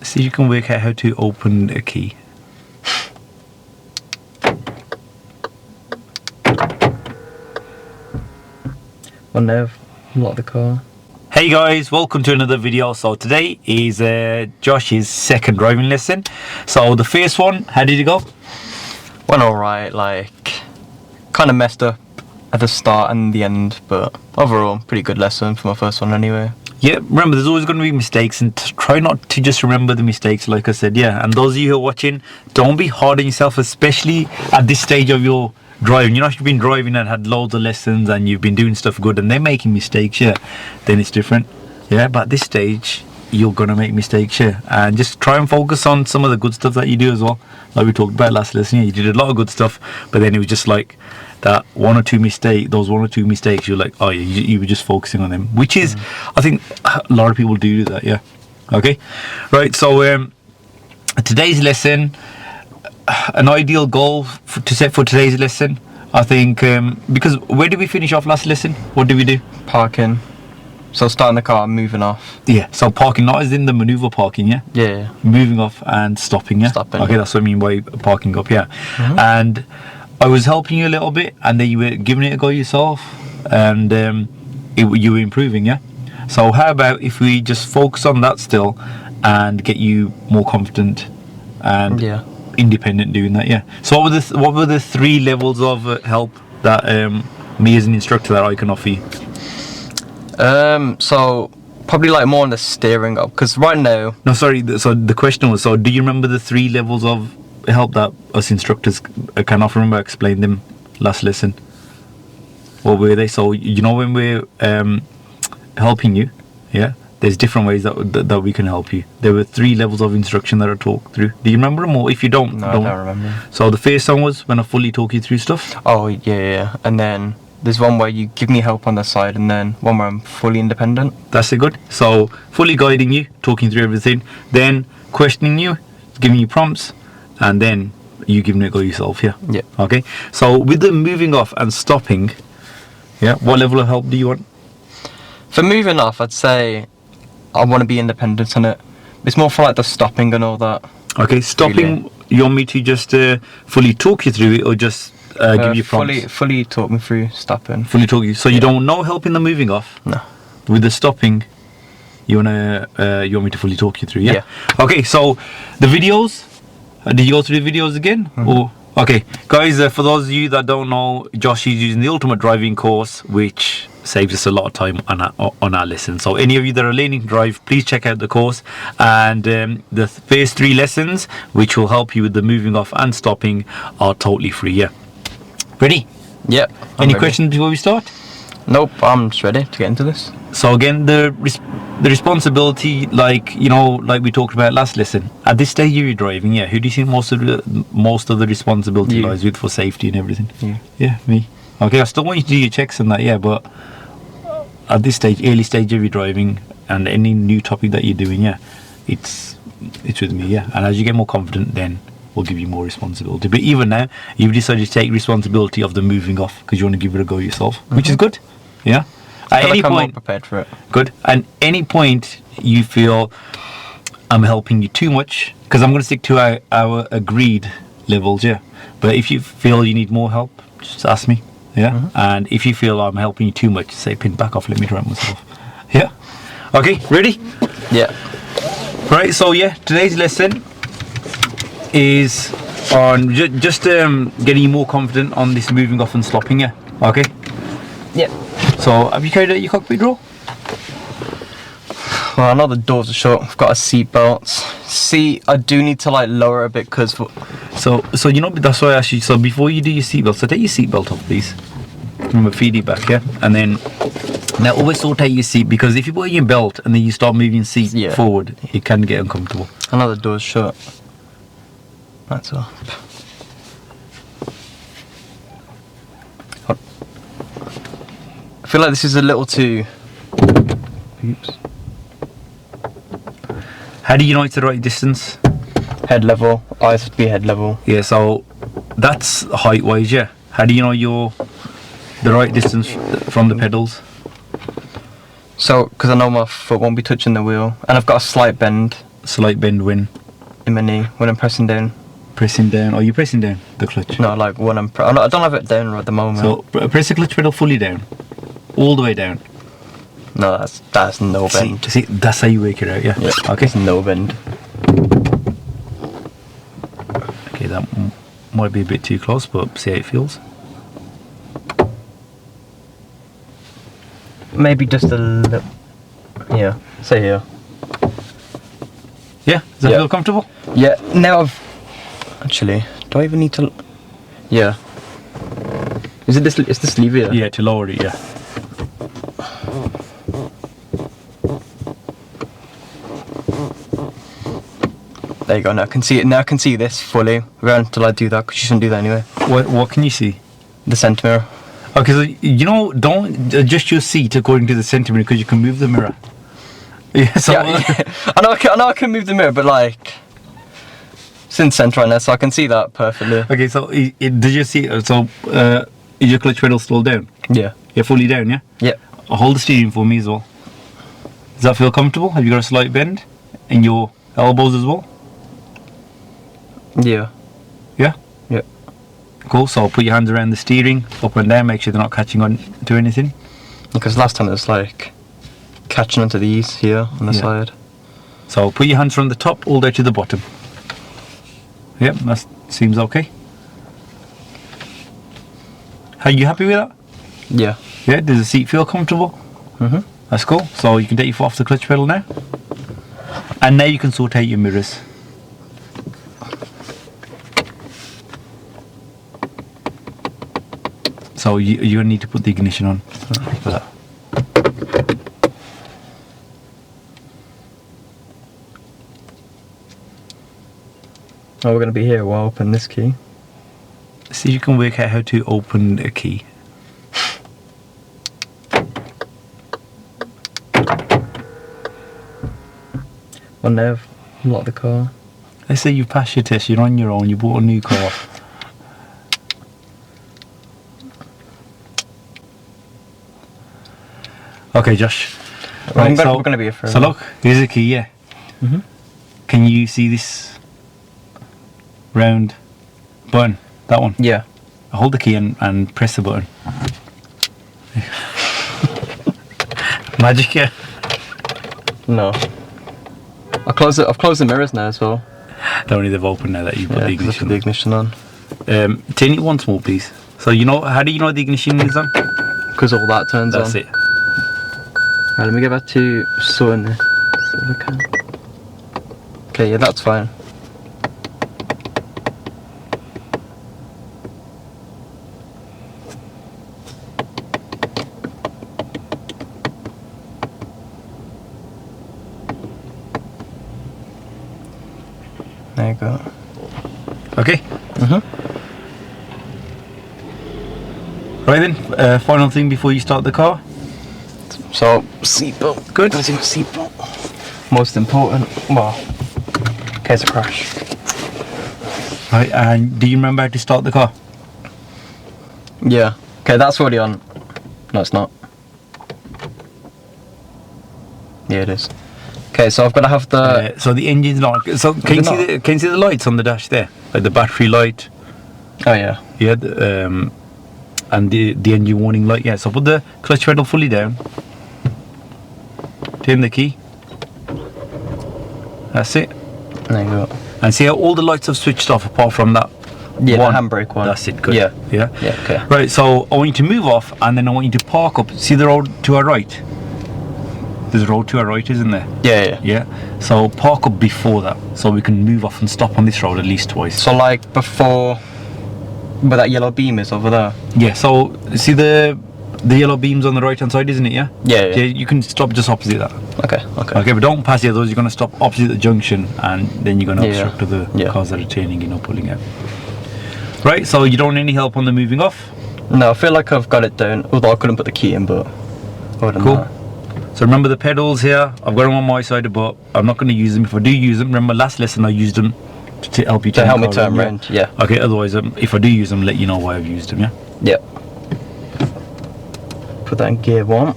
See if you can work out how to open a key. Well, no, lock the car. Hey guys, welcome to another video. So today is Josh's second driving lesson. So the first one, how did it go? Went alright, like, kind of messed up at the start and the end, but overall, pretty good lesson for my first one anyway. Yeah, remember there's always going to be mistakes, and try not to just remember the mistakes, like I said. Yeah, and those of you who are watching, don't be hard on yourself, especially at this stage of your driving. You know, if you've been driving and had loads of lessons and you've been doing stuff good and they're making mistakes, yeah, then it's different. Yeah, but at this stage you're gonna make mistakes, yeah, and just try and focus on some of the good stuff that you do as well. Like we talked about last lesson, yeah, you did a lot of good stuff, but then it was just like that those one or two mistakes, you're like, oh yeah, you were just focusing on them, which is I think a lot of people do that. Yeah, okay, right. So today's lesson, an ideal goal to set for today's lesson, I think, because where did we finish off last lesson? What did we do? Parking. So starting the car and moving off. Yeah, so parking, not as in the maneuver parking, yeah? Yeah. Moving off and stopping, yeah? Stopping. Okay, that's what I mean by parking up, yeah. And I was helping you a little bit, and then you were giving it a go yourself, and you were improving, yeah? So how about if we just focus on that still and get you more confident and independent doing that, yeah? So what were the 3 levels of help that me as an instructor that I can offer you? So probably like more on the steering up, because right now. No, sorry. So the question was, so do you remember the 3 levels of help that us instructors can offer? Remember, I explained them last lesson. What were they? So you know, when we're helping you, yeah, there's different ways that we can help you. There were 3 levels of instruction that I talked through. Do you remember them, or if you don't? No, I don't remember. So the first one was when I fully talk you through stuff. Oh yeah, and then there's one where you give me help on the side, and then one where I'm fully independent. That's it, good. So fully guiding you, talking through everything, then questioning you, giving you prompts, and then you giving it a go yourself, yeah? Yeah. Okay, so with the moving off and stopping, yeah, what level of help do you want? For moving off, I'd say I want to be independent on it. It's more for like the stopping and all that. Okay, stopping, really. You want me to just fully talk you through it, or just give you prompts? Fully talk me through stopping. Fully talk you. So you don't know help in the moving off? No. With the stopping, you want me to fully talk you through, yeah? Okay, so the videos, did you go through the videos again? Or okay, guys, for those of you that don't know, Josh is using the Ultimate Driving course, which saves us a lot of time on our lessons. So any of you that are learning to drive, please check out the course, and the first 3 lessons, which will help you with the moving off and stopping, are totally free, yeah? Ready? Yep. Any questions before we start? Nope, I'm just ready to get into this. So again, the responsibility, like, you know, like we talked about last lesson, at this stage you're driving, yeah, who do you think most of the responsibility lies with for safety and everything? Yeah, me. Okay, I still want you to do your checks and that, yeah, but at this stage, early stage of your driving, and any new topic that you're doing, yeah, it's with me, yeah. And as you get more confident, then we'll give you more responsibility. But even now, you've decided to take responsibility of the moving off because you want to give it a go yourself, which is good, yeah. At any point, I'm not prepared for it. Good. At any point you feel I'm helping you too much, because I'm going to stick to our agreed levels, yeah. But if you feel you need more help, just ask me, yeah. And if you feel I'm helping you too much, say, pin back off, let me drive myself, yeah. Okay, ready? Yeah. Right. So yeah, today's lesson is on just getting you more confident on this moving off and stopping, yeah. Okay. Yeah. So, have you carried out your cockpit drill? Well, I know the doors are shut. I've got a seat belt. See, I do need to like lower a bit because. So you know, that's why I asked you. So before you do your seatbelt, so take your seatbelt off, please. Remember, feed it back, yeah. And then now always rotate your seat, because if you put your belt and then you start moving seat forward, it can get uncomfortable. I know the door's shut. That's all. I feel like this is a little too. Oops. How do you know it's the right distance? Head level. Eyes have to be head level. Yeah, so that's height wise, yeah. How do you know you're the right distance from the pedals? So, because I know my foot won't be touching the wheel, and I've got a slight bend. slight bend when in my knee when I'm pressing down. pressing down? Are you pressing down the clutch? No, like when I don't have it down at the moment. So press the clutch pedal fully down, all the way down. No, that's no bend. See, that's how you work it out. Yeah. Yeah. Okay. It's no bend. Okay, that might be a bit too close, but see how it feels. Maybe just a little. Yeah. Say here. Yeah. Does that Yeah. feel comfortable? Yeah. Now I've actually. Do I even need to? Yeah. Is it this? Is this lever here? Yeah, to lower it. Yeah. There you go. Now I can see it. Now I can see this fully. Wait until I do that, because you shouldn't do that anyway. What can you see? The centre mirror. Okay, so you know, don't adjust your seat according to the centimeter because you can move the mirror. Yeah. So Yeah. I know I can move the mirror, but like. It's in centre right now, so I can see that perfectly. okay, so did you see? So is your clutch pedal still down? Yeah. Yeah, fully down. Yeah. Yeah. Hold the steering for me as well. Does that feel comfortable? Have you got a slight bend in your elbows as well? Yeah. Yeah. Yeah. Cool. So put your hands around the steering, up and down. Make sure they're not catching on to anything. Because last time it was like catching onto these here on the Yeah. side. So put your hands from the top all the way to the bottom. Yep, that seems okay. Are you happy with that? Yeah. Yeah. Does the seat feel comfortable? Mhm. That's cool. So you can take your foot off the clutch pedal now. And now you can sort out your mirrors. So you're going to need to put the ignition on for that. Oh, we're gonna be here while I open this key. See if you can work out how to open a key. Well, now I've locked the car. Let's say you pass your test, you're on your own, you bought a new car. Okay, Josh. We're gonna be here for. So look, here's a key, yeah. Mhm. Can you see this round button? That one? Yeah. Hold the key and press the button. Magic, yeah. No. I've closed the mirrors now as well. Don't need they've opened now that you put Yeah, the 'cause I put ignition the ignition on. on. Turn it once more, please. So you know, how do you know the ignition is on? Because all that turns That's on. it. Right, let me get back to sorting this. So I can. Okay, yeah, that's fine. There you go. Okay. Mhm. Right then, final thing before you start the car. So seatbelt. Good. Gotta see my seatbelt. Most important. Well, in case of crash. Right, and do you remember how to start the car? Yeah. Okay, that's already on. No, it's not. Yeah, it is. Okay, so I've got to have the. So the engine's not. So can you Is it see can you see the lights on the dash there, like the battery light? Oh yeah. Yeah. And the engine warning light. Yeah. So put the clutch pedal fully down. Turn the key. That's it. There you go. And see how all the lights have switched off apart from that. Yeah, one. the handbrake one. That's it. Good. Yeah. Yeah. Yeah. Okay. Right. So I want you to move off, and then I want you to park up. See the road to our right. There's a road to our right, isn't there? Yeah, yeah. Yeah. So park up before that, so we can move off and stop on this road at least twice. So like before, where that yellow beam is over there. Yeah. So see the yellow beams on the right hand side, isn't it? Yeah. Yeah, yeah. You can stop just opposite that. Okay. Okay. Okay, but don't pass the others. You're gonna stop opposite the junction, and then you're gonna Yeah. obstruct other Yeah. cars that are turning in or pulling out. Right. So you don't need any help on the moving off. No, I feel like I've got it down. Although I couldn't put the key in, but other than Cool. that. So remember the pedals here. I've got them on my side, but I'm not going to use them. If I do use them, remember last lesson I used them to help you To turn help the me car turn around, round. Yeah. Okay. Otherwise, if I do use them, let you know why I've used them. Yeah. Yeah. Put that in gear 1.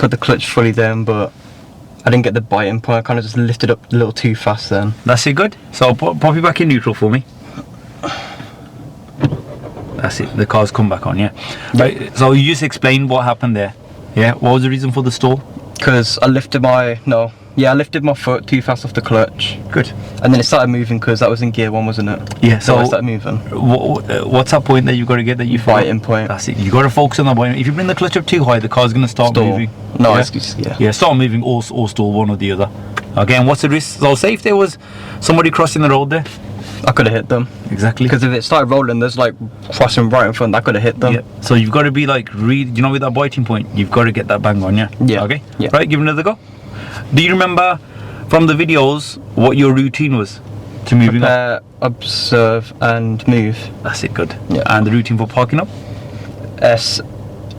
put the clutch fully down, but I didn't get the biting point. I kind of just lifted up a little too fast then. That's it, good. So pop it back in neutral for me. That's it, the car's come back on, yeah. Right, so you just explained what happened there. Yeah, what was the reason for the stall? Because I lifted my foot too fast off the clutch. Good. And then it started moving because that was in gear 1, wasn't it? Yeah, so so it started moving. What's that point that you've got to get that you biting point. That's it, you got to focus on that point. If you bring the clutch up too high, the car's going to start moving. No, yeah? it's just, yeah. Yeah, start moving or stall, one or the other. Again, what's the risk? So say if there was somebody crossing the road there. I could have hit them. Exactly. Because if it started rolling, there's like crossing right in front, I could have hit them. Yeah. So you've got to be like, with that biting point, you've got to get that bang on, yeah? Yeah. Okay? Yeah. Right, give it another go. Do you remember from the videos what your routine was to moving up? Observe and move. That's it, good. Yeah. And the routine for parking up?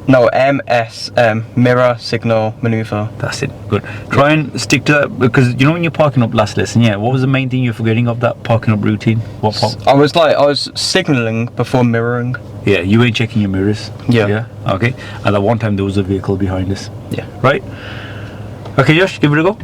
MSM, mirror, signal, maneuver. That's it, good. Try and stick to that, because you know when you're parking up last lesson, yeah, what was the main thing you're forgetting of that parking up routine? I was signalling before mirroring. Yeah, you ain't checking your mirrors. Yeah. Okay. And at one time there was a vehicle behind us. Yeah. Right? Okay, Josh, give it a go.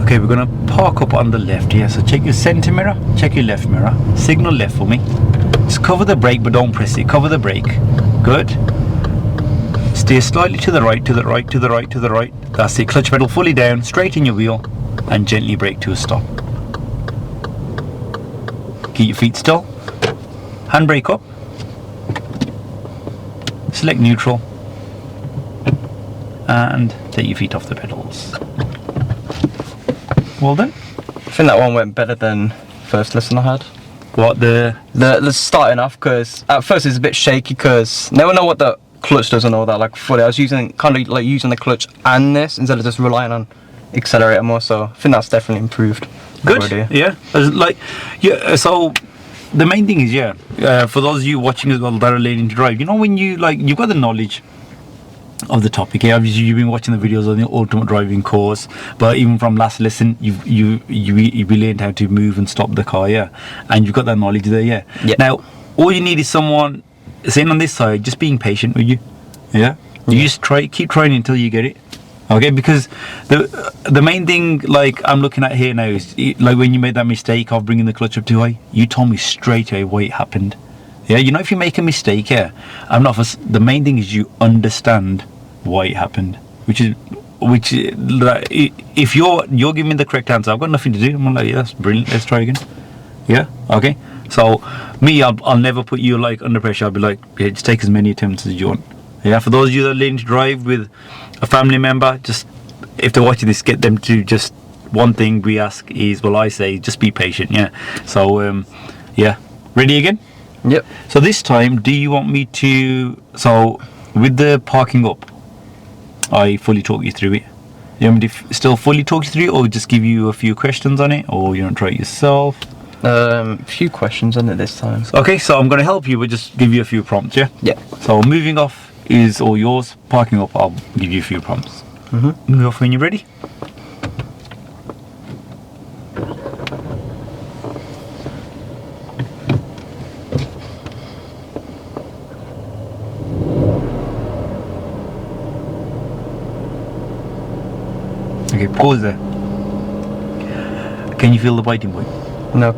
Okay, we're gonna park up on the left here. So check your center mirror, check your left mirror. Signal left for me. Just cover the brake, but don't press it. Cover the brake. Good. Steer slightly to the right, to the right, to the right, to the right. That's it. Clutch pedal fully down, straighten your wheel, and gently brake to a stop. Keep your feet still. Handbrake up. Select neutral. And take your feet off the pedals. Well done. I think that one went better than first lesson I had. What, the starting off, because at first it's a bit shaky because never know what the clutch does and all that. Like fully, I was using the clutch and this instead of just relying on accelerator more. So I think that's definitely improved. Good. Already. Yeah. So the main thing is, for those of you watching as well that are learning to drive, you know, when you've got the knowledge of the topic. Yeah, obviously you've been watching the videos on the ultimate driving course, but even from last lesson you learned how to move and stop the car, yeah, and you've got that knowledge there, yeah. Now all you need is someone sitting on this side just being patient with you, yeah. You just keep trying until you get it, okay? Because the main thing, like I'm looking at here now, is like when you made that mistake of bringing the clutch up too high, you told me straight away why it happened. Yeah, you know, if you make a mistake, yeah, the main thing is you understand why it happened, which if you're giving me the correct answer, I've got nothing to do. I'm like, yeah, that's brilliant. Let's try again. Yeah, okay. So me, I'll never put you like under pressure. I'll be like, yeah, just take as many attempts as you want. Yeah, for those of you that are learning to drive with a family member, just if they're watching this, get them to just one thing we ask is, well, I say, just be patient. Yeah. So yeah, ready again? Yep. So this time, do you want me to? So with the parking up, I fully talk you through it. You want me to still fully talk you through it, or just give you a few questions on it, or you want to try it yourself? A few questions on it this time. Okay, so I'm going to help you, but just give you a few prompts, yeah? Yeah. So moving off is all yours. Parking up, I'll give you a few prompts. Move off when you're ready. Okay, pause there. Can you feel the biting point? No,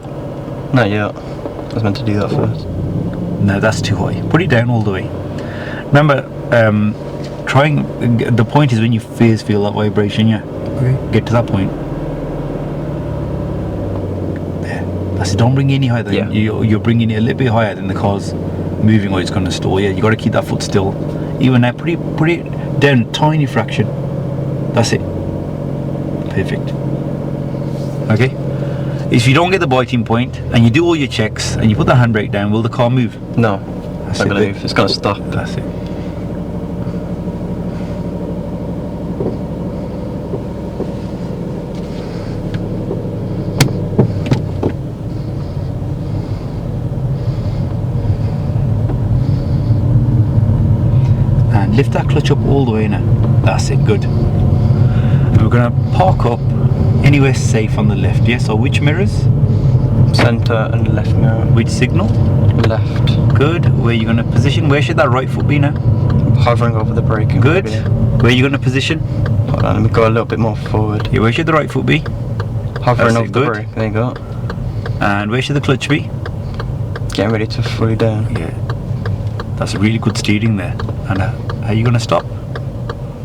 not yet. I was meant to do that first. No, that's too high. Put it down all the way. Remember, the point is when you first feel that vibration, yeah? Okay. Get to that point. There. That's it. Don't bring it any higher. Yeah. You're bringing it a little bit higher than the car's moving or it's going to stall. Yeah, you got to keep that foot still. Even now, put it down a tiny fraction. That's it. Perfect. Okay. If you don't get the biting point and you do all your checks and you put the handbrake down, will the car move? No, That's it's not going to move. It's going to stop. That's it. And lift that clutch up all the way now. That's it, good. And we're gonna park up anywhere safe on the left, yeah? So which mirrors? Center and left mirror. Which signal? Left. Good. Where you gonna position? Where should that right foot be now? Hovering over the braking. Good. maybe. Where you gonna position? Hold on, let me go a little bit more forward. Yeah, where should the right foot be? Hovering That's over it, the good. brake. There you go. And where should the clutch be? Getting ready to fully down. Yeah. That's really good steering there. And how are you gonna stop?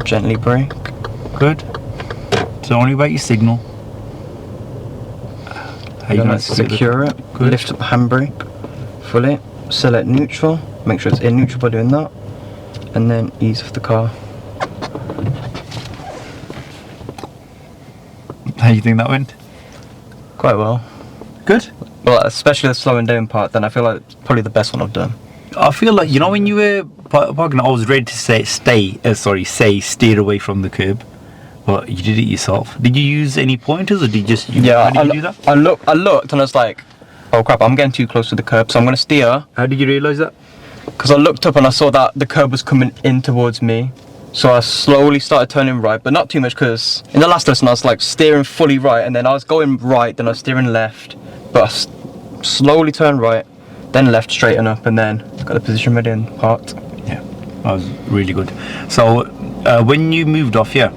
Gently brake. Good. So only about your signal. How you Then gonna let's secure it. Good. Lift up handbrake. Fully. Select neutral. Make sure it's in neutral by doing that. And then ease off the car. How you think that went? Quite well. Good. Well, especially the slowing down part, then I feel like it's probably the best one I've done. I feel like, you know, when you were parking, I was ready to say steer away from the curb, but you did it yourself. Did you use any pointers, or did you just? Yeah, how did you do that? I looked and I was like, oh crap, I'm getting too close to the curb, so I'm gonna steer. How did you realise that? Because I looked up and I saw that the curb was coming in towards me. So I slowly started turning right, but not too much, because in the last lesson I was like steering fully right, and then I was going right, then I was steering left, but I slowly turned right, then left, straighten up, and then got the position ready and parked. Yeah, that was really good. So when you moved off, yeah,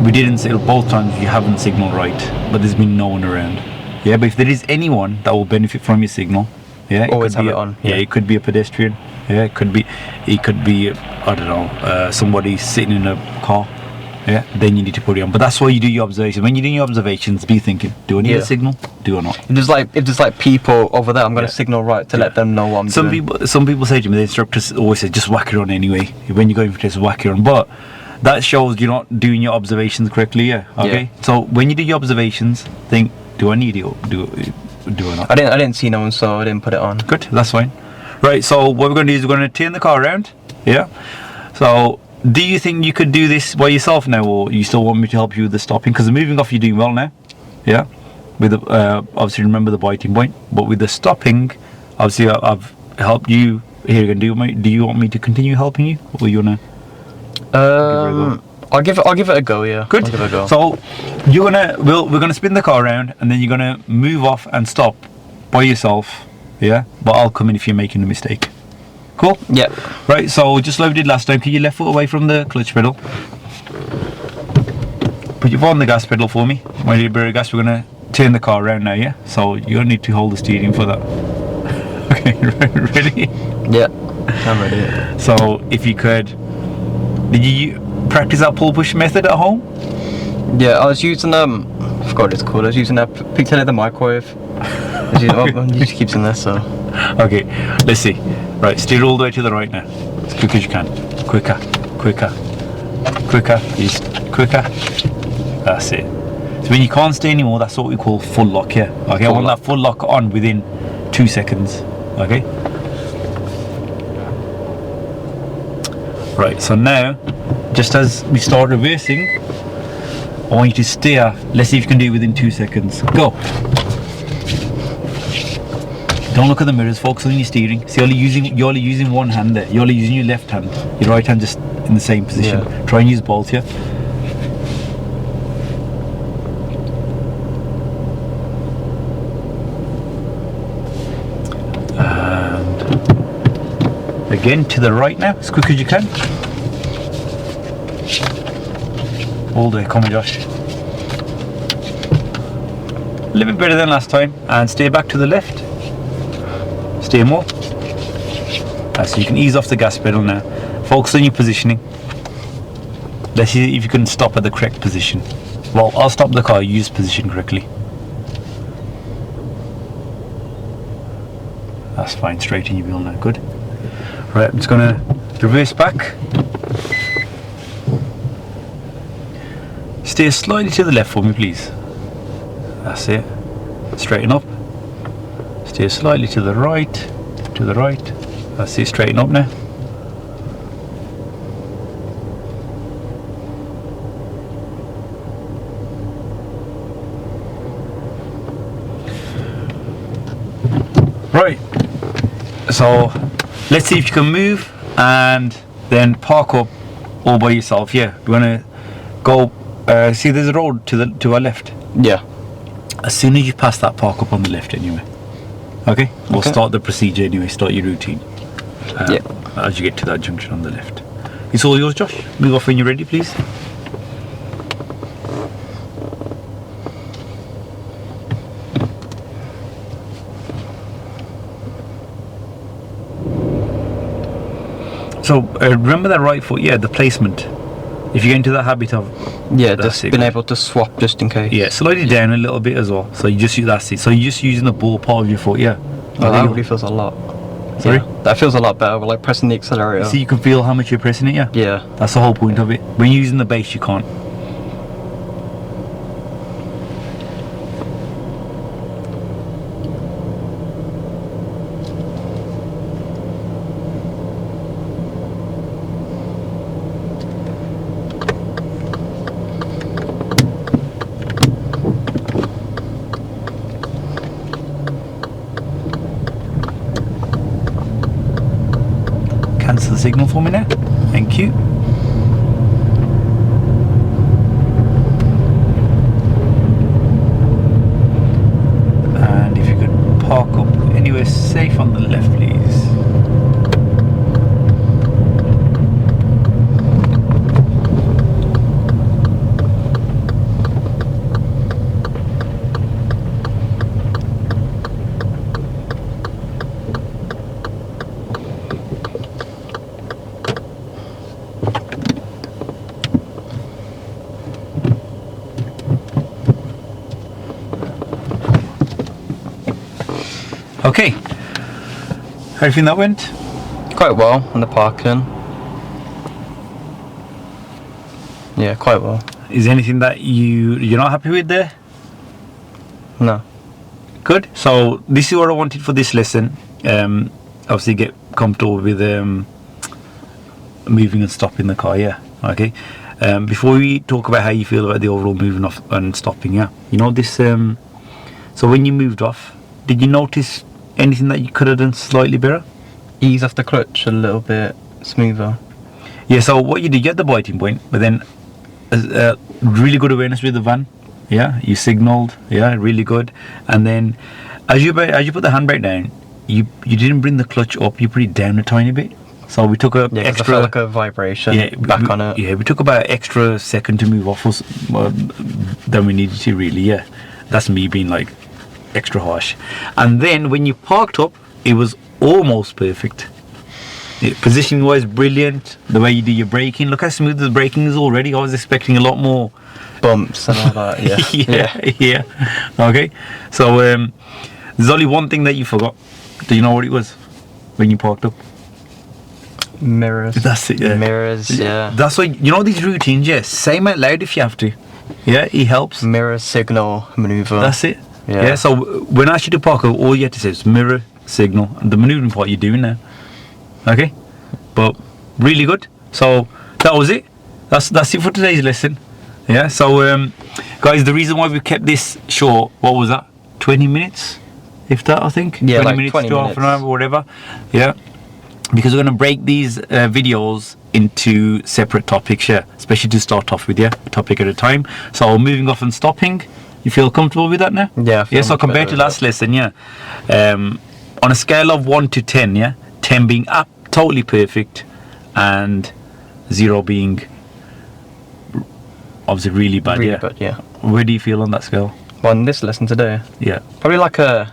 we didn't say both times you haven't signaled right, but there's been no one around. Yeah, but if there is anyone that will benefit from your signal, yeah, Always could be have it on, Yeah, yeah. it could be a pedestrian. Yeah, it could be I don't know, somebody sitting in a car. Yeah, then you need to put it on. But that's why you do your observations. When you're doing your observations, be thinking, do I need Yeah. a signal? Do or not? If there's like people over there, I'm gonna Yeah. signal right to let them know what I'm doing. Some people say to me, the instructors always say, just whack it on anyway. When you're going for this, whack it on. But that shows you're not doing your observations correctly. Yeah. Okay. Yeah. So when you do your observations, think, do I need it or do or not? I didn't see no one, so I didn't put it on. Good. That's fine. Right. So what we're going to do is we're going to turn the car around. Yeah. So do you think you could do this by yourself now, or you still want me to help you with the stopping? Because the moving off, you're doing well now. Yeah. With the obviously remember the biting point, but with the stopping, obviously I've helped you. Here again, do you want me to continue helping you, or you wanna? I'll give it a go. Yeah. Good. I'll give it a go. So we're gonna spin the car around, and then you're gonna move off and stop by yourself. Yeah. But I'll come in if you're making a mistake. Cool. Yeah. Right. So just like we did last time, keep your left foot away from the clutch pedal. Put your foot on the gas pedal for me. When you brake gas, we're gonna turn the car around now. Yeah. So you don't need to hold the steering for that. Okay. Ready? Yeah. I'm ready. So if you could, did you practice that pull push method at home? Yeah, I was using I forgot what it's called. I was using a pigtail of the microwave. You just keeps in there, so. Okay, let's see. Right, steer all the way to the right now. As quick as you can. Quicker, quicker, quicker. Just quicker. That's it. So when you can't stay anymore, that's what we call full lock. Yeah. Okay, I want that full lock on within 2 seconds. Okay. Right. So now, just as we start reversing, I want you to steer. Let's see if you can do it within 2 seconds. Go. Don't look at the mirrors, focus on your steering. See, you're only using one hand there. You're only using your left hand. Your right hand just in the same position. Yeah. Try and use both, yeah? And again, to the right now, as quick as you can. All the way, come on Josh. A little bit better than last time. And stay back to the left. Stay more. So you can ease off the gas pedal now. Focus on your positioning. Let's see if you can stop at the correct position. Well, I'll stop the car, use position correctly. That's fine, straighten your wheel now, good. Right, I'm just gonna reverse back. Steer slightly to the left for me, please. That's it. Straighten up. Steer slightly to the right, to the right. That's it, straighten up now. Right, so let's see if you can move and then park up all by yourself. Yeah, we're gonna go. See, there's a road to our left. Yeah. As soon as you pass that, park up on the left anyway. Okay? We'll start the procedure anyway, start your routine. As you get to that junction on the left. It's all yours, Josh. Move off when you're ready, please. So, remember that right foot? Yeah, the placement. If you get into the habit of... Yeah, just being able to swap just in case. Yeah, slide it down a little bit as well. So you just use that. So you're just using the ball part of your foot, yeah. Oh, that really feels a lot. Sorry? Yeah, that feels a lot better, like pressing the accelerator. See, you can feel how much you're pressing it, yeah? Yeah. That's the whole point of it. When you're using the base, you can't. Cancel the signal for me now. Thank you. And if you could park up anywhere safe on the left, please. Okay. How do you think that went? Quite well on the parking. Yeah, quite well. Is there anything that you're not happy with there? No. Good. So this is what I wanted for this lesson. Obviously get comfortable with moving and stopping the car, yeah. Okay. Before we talk about how you feel about the overall moving off and stopping, yeah. You know this so when you moved off, did you notice anything that you could have done slightly better? Ease off the clutch a little bit smoother. Yeah, so what you did, you had the biting point, but then really good awareness with the van. Yeah, you signalled, yeah, really good. And then as you put the handbrake down, you didn't bring the clutch up, you put it down a tiny bit. So we took a extra... I felt like a vibration back on it. Yeah, we took about an extra second to move off than we needed to, really, yeah. That's me being like extra harsh. And then when you parked up, it was almost perfect. Positioning wise, brilliant. The way you do your braking, look how smooth the braking is already. I was expecting a lot more bumps and all that. Yeah. Okay, so there's only one thing that you forgot. Do you know what it was when you parked up? Mirrors. That's it, yeah. Mirrors, yeah. That's why, you know, these routines, yeah, say them out loud if you have to. Yeah, it helps. Mirror, signal, maneuver. That's it. Yeah, so when I asked you to park up, all you had to say is mirror, signal, and the maneuvering part you're doing now. Okay? But really good. So that was it. That's it for today's lesson. Yeah, so guys, the reason why we kept this short, what was that? 20 minutes? If that, I think? Yeah, 20 like minutes 20 to minutes. half an hour or whatever. Yeah. Because we're going to break these videos into separate topics, yeah, especially to start off with, yeah, a topic at a time. So moving off and stopping, you feel comfortable with that now? Yeah. Yeah, so compared to last lesson, yeah, on a scale of 1 to 10, yeah, 10 being totally perfect and 0 being obviously really bad, really yeah. bad, yeah. Where do you feel on that scale? Well, on this lesson today, Yeah. probably like a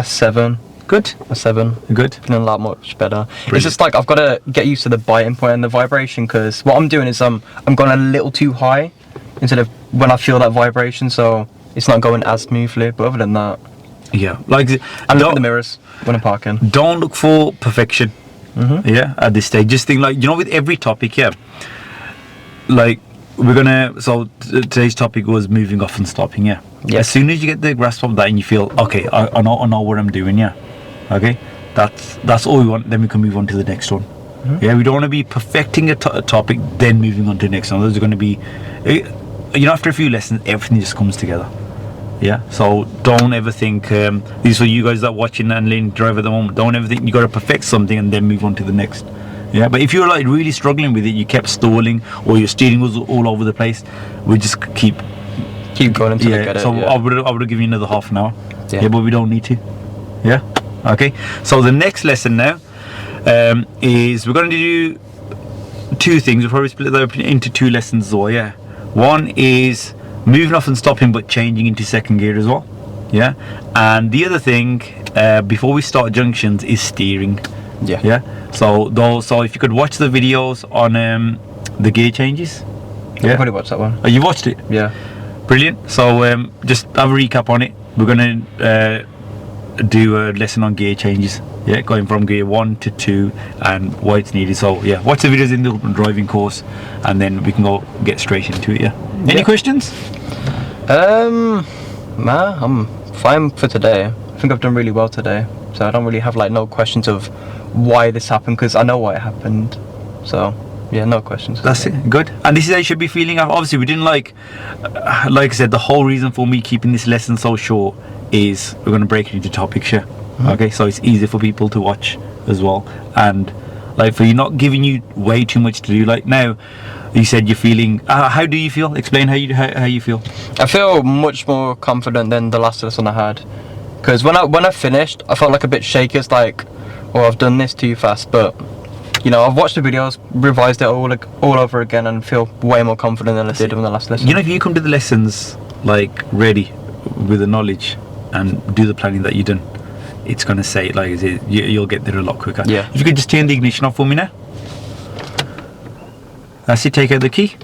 7. Good. A 7. Good. Feeling a lot much better. Brilliant. It's just like I've got to get used to the biting point and the vibration, because what I'm doing is I'm going a little too high instead of when I feel that vibration, so it's not going as smoothly. But other than that, Yeah. Like, and look at the mirrors when I'm parking. don't look for perfection. Yeah, at this stage, just think like, you know, with every topic, yeah, like we're gonna, so today's topic was moving off and stopping, yeah. As soon as you get the grasp of that and you feel, okay, I know what I'm doing, yeah, okay, that's all we want, then we can move on to the next one. Yeah, we don't want to be perfecting a topic then moving on to the next one. Those are going to be, you know, after a few lessons everything just comes together. Yeah, so don't ever think, these are you guys that are watching and learning to drive at the moment, don't ever think you got to perfect something and then move on to the next. Yeah, but if you're like really struggling with it, you kept stalling, or your steering was all over the place, we just keep going until I get it. So yeah. I would give you another half an hour. Yeah. But we don't need to. Yeah. Okay. So the next lesson now is we're going to do two things. We'll probably split that up into two lessons as well. Yeah. One is moving off and stopping, but changing into second gear as well. Yeah. And the other thing before we start junctions is steering. Yeah. Yeah. So if you could watch the videos on the gear changes. Yeah. I've already watched that one. Oh, you watched it? Yeah. Brilliant. So just have a recap on it. We're gonna do a lesson on gear changes. Yeah, going from gear 1 to 2 and why it's needed. So yeah, watch the videos in the driving course, and then we can go get straight into it. Yeah. Any questions? Nah, I'm fine for today. I think I've done really well today, so I don't really have like no questions of why this happened, because I know why it happened. So yeah, no questions. That's it. Good. And this is how you should be feeling. Obviously, we didn't like I said, the whole reason for me keeping this lesson so short is we're going to break it into topics here. Okay, so it's easier for people to watch as well, and like for you not giving you way too much to do. Like now, you said you're feeling. How do you feel? Explain how you feel. I feel much more confident than the last lesson I had, because when I finished, I felt like a bit shaky. It's like, oh, I've done this too fast, but you know, I've watched the videos, revised it all over again, and feel way more confident than I did in the last lesson. You know, if you come to the lessons like ready with the knowledge and do the planning that you've done, it's gonna say it like it is. You'll get there a lot quicker. Yeah. If you could just turn the ignition off for me now. That's it. Take out the key,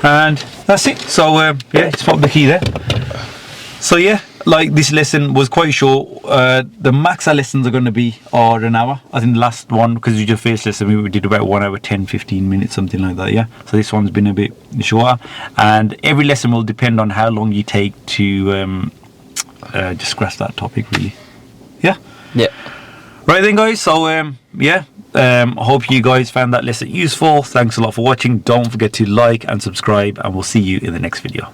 and that's it. So yeah, just pop the key there. So yeah, like this lesson was quite short. The max our lessons are going to be are an hour. I think the last one, because we did your first lesson, we did about 1 hour 10-15 minutes, something like that. Yeah. So this one's been a bit shorter, and every lesson will depend on how long you take to just grasp that topic, really. Yeah. Yeah. Right then, guys. So yeah. Hope you guys found that lesson useful. Thanks a lot for watching. Don't forget to like and subscribe, and we'll see you in the next video.